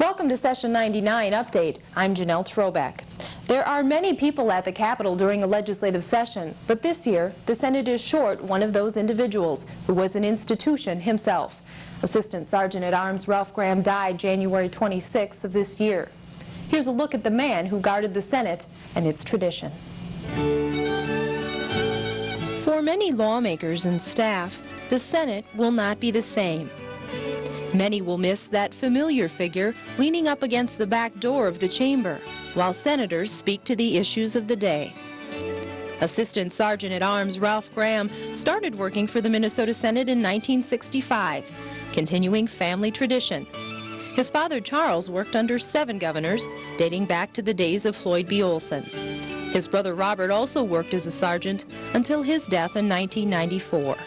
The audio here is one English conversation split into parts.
Welcome to Session 99 Update. I'm Janelle Trobeck. There are many people at the Capitol during a legislative session, but this year the Senate is short one of those individuals who was an institution himself. Assistant Sergeant at Arms Ralph Graham died January 26th of this year. Here's a look at the man who guarded the Senate and its tradition. For many lawmakers and staff, the Senate will not be the same. Many will miss that familiar figure leaning up against the back door of the chamber, while senators speak to the issues of the day. Assistant Sergeant at Arms Ralph Graham started working for the Minnesota Senate in 1965, continuing family tradition. His father Charles worked under 7 governors, dating back to the days of Floyd B. Olson. His brother Robert also worked as a sergeant until his death in 1994.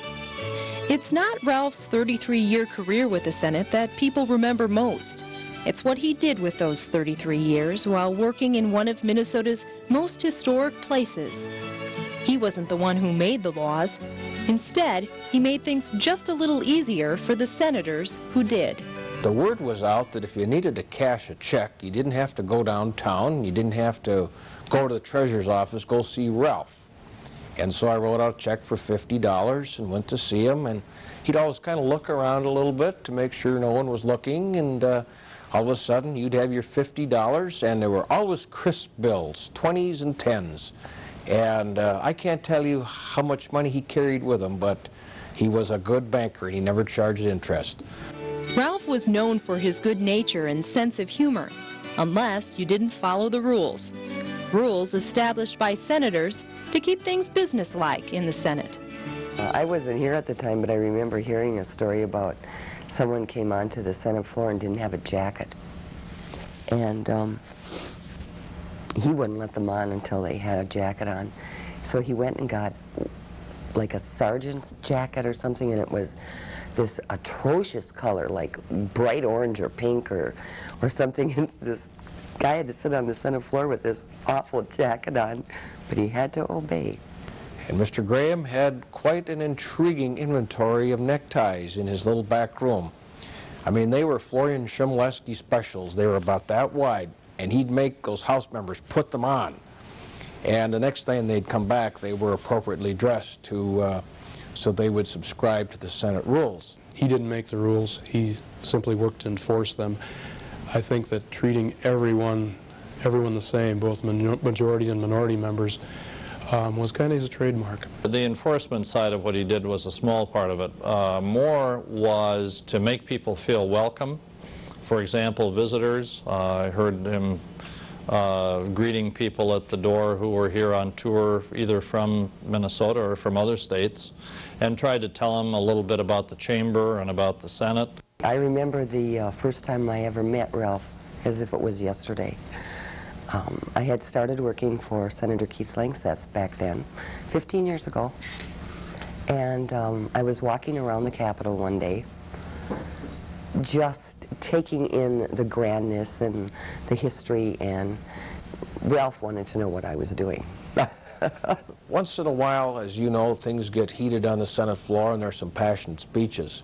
It's not Ralph's 33-year career with the Senate that people remember most. It's what he did with those 33 years while working in one of Minnesota's most historic places. He wasn't the one who made the laws. Instead, he made things just a little easier for the senators who did. The word was out that if you needed to cash a check, you didn't have to go downtown, you didn't have to go to the treasurer's office, go see Ralph. And so I wrote out a check for $50 and went to see him, and he'd always kind of look around a little bit to make sure no one was looking, and all of a sudden you'd have your $50, and there were always crisp bills, 20s and 10s. And I can't tell you how much money he carried with him, but he was a good banker and he never charged interest. Ralph was known for his good nature and sense of humor, unless you didn't follow the rules. Rules established by senators to keep things businesslike in the Senate. I wasn't here at the time, but I remember hearing a story about someone came onto the Senate floor and didn't have a jacket. And he wouldn't let them on until they had a jacket on. So he went and got like a sergeant's jacket or something, and it was this atrocious color, like bright orange or pink or something. And this guy had to sit on the Senate floor with this awful jacket on, but he had to obey. And Mr. Graham had quite an intriguing inventory of neckties in his little back room. I mean, they were Florian Chmielewski specials. They were about that wide, and he'd make those House members put them on. And the next thing they'd come back, they were appropriately dressed to, so they would subscribe to the Senate rules. He didn't make the rules. He simply worked to enforce them. I think that treating everyone the same, both majority and minority members, was kind of his trademark. The enforcement side of what he did was a small part of it. More was to make people feel welcome. For example, visitors. I heard him greeting people at the door who were here on tour, either from Minnesota or from other states, and tried to tell them a little bit about the chamber and about the Senate. I remember the first time I ever met Ralph as if it was yesterday. I had started working for Senator Keith Langseth back then, 15 years ago, and I was walking around the Capitol one day, just taking in the grandness and the history, and Ralph wanted to know what I was doing. Once in a while, as you know, things get heated on the Senate floor and there's some passionate speeches.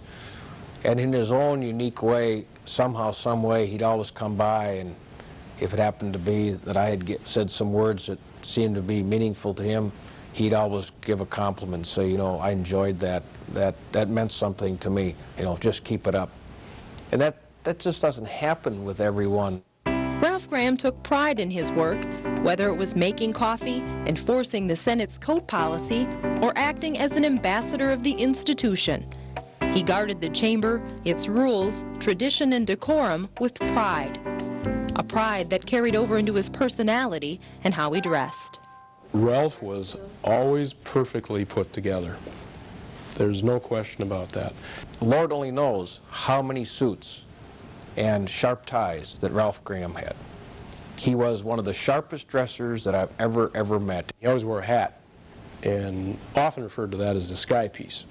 And in his own unique way, somehow, some way, he'd always come by, and if it happened to be that I had said some words that seemed to be meaningful to him, he'd always give a compliment and say, you know, I enjoyed that. That meant something to me. You know, just keep it up. And that just doesn't happen with everyone. Ralph Graham took pride in his work, whether it was making coffee, enforcing the Senate's coat policy, or acting as an ambassador of the institution. He guarded the chamber, its rules, tradition, and decorum with pride. A pride that carried over into his personality and how he dressed. Ralph was always perfectly put together. There's no question about that. Lord only knows how many suits and sharp ties that Ralph Graham had. He was one of the sharpest dressers that I've ever met. He always wore a hat, and often referred to that as the sky piece.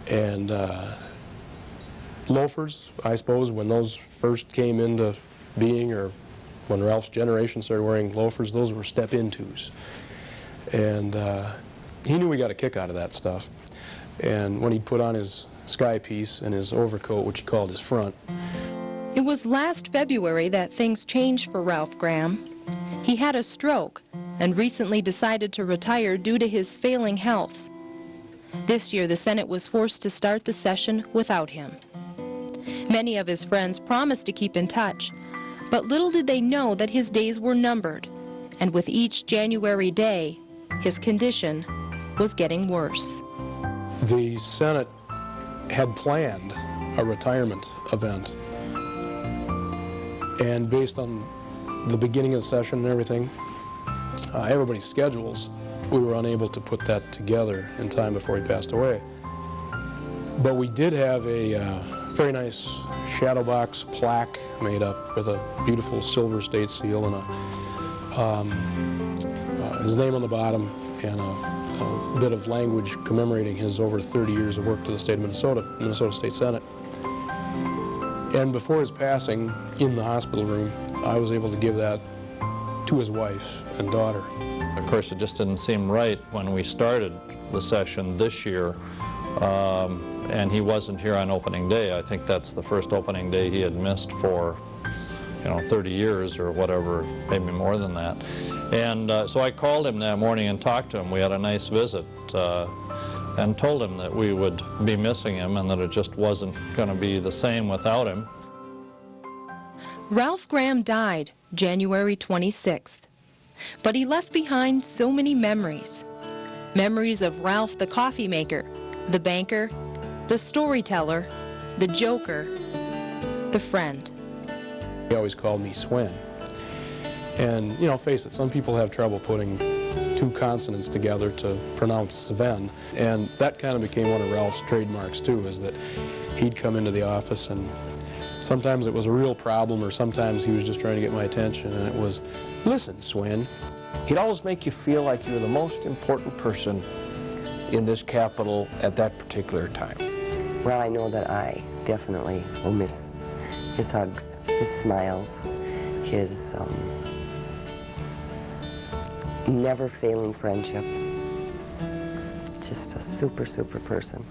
And loafers, I suppose, when those first came into being, or when Ralph's generation started wearing loafers, those were step-in-tos. And he knew we got a kick out of that stuff. And when he put on his sky piece and his overcoat, which he called his front, It was last February that things changed for Ralph Graham. He had a stroke and recently decided to retire due to his failing health. This year, the Senate was forced to start the session without him. Many of his friends promised to keep in touch, but little did they know that his days were numbered, and with each January day, his condition was getting worse. The Senate had planned a retirement event, and based on the beginning of the session and everything, everybody's schedules, we were unable to put that together in time before he passed away. But we did have a very nice shadow box plaque made up with a beautiful silver state seal and his name on the bottom and a bit of language commemorating his over 30 years of work to the state of Minnesota State Senate. And before his passing in the hospital room, I was able to give that to his wife and daughter. Of course, it just didn't seem right when we started the session this year, and he wasn't here on opening day. I think that's the first opening day he had missed for, 30 years or whatever, maybe more than that. And so I called him that morning and talked to him. We had a nice visit and told him that we would be missing him and that it just wasn't going to be the same without him. Ralph Graham died January 26th, but he left behind so many memories. Memories of Ralph the coffee maker, the banker, the storyteller, the joker, the friend. He always called me Swen. And, face it, some people have trouble putting two consonants together to pronounce Sven. And that kind of became one of Ralph's trademarks, too, is that he'd come into the office and sometimes it was a real problem or sometimes he was just trying to get my attention, and it was, listen, Swen. He'd always make you feel like you were the most important person in this capital at that particular time. Well, I know that I definitely will miss his hugs, his smiles, his never failing friendship. Just a super, super person.